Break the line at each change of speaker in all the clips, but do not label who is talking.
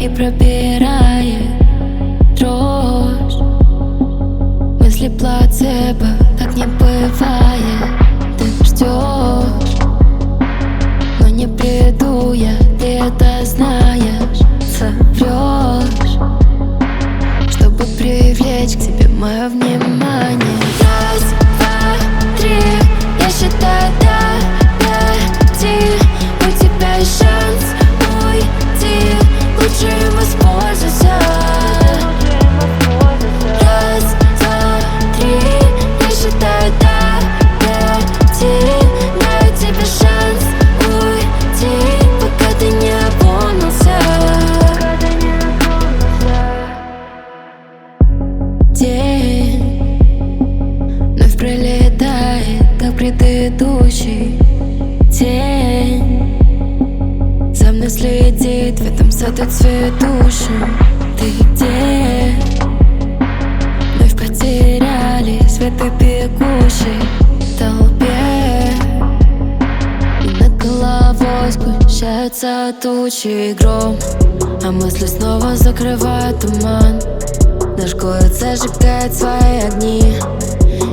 веки пробирает дрожь. Мысли плацебо, так не бывает. Ты ждешь, но не приду я, ты это знаешь. Соврешь, чтобы привлечь к себе мое внимание. Раз, два, три, я считаю до 5. У тебя есть шанс уйти, лучше им воспользуйся. Раз, два, три, я считаю до 5. Даю тебе шанс уйти, пока ты не опомнился. День вновь пролетает, как предыдущий день. За мной следит в этом саду цветущем. Ты где? Вновь потерялись в этой бегущей толпе, и над головой сгущаются тучи и гром, а мысли снова закрывают туман. Наш город зажигает свои огни,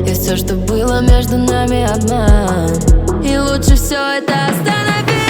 и все, что было между нами, обман. И лучше все это остановить.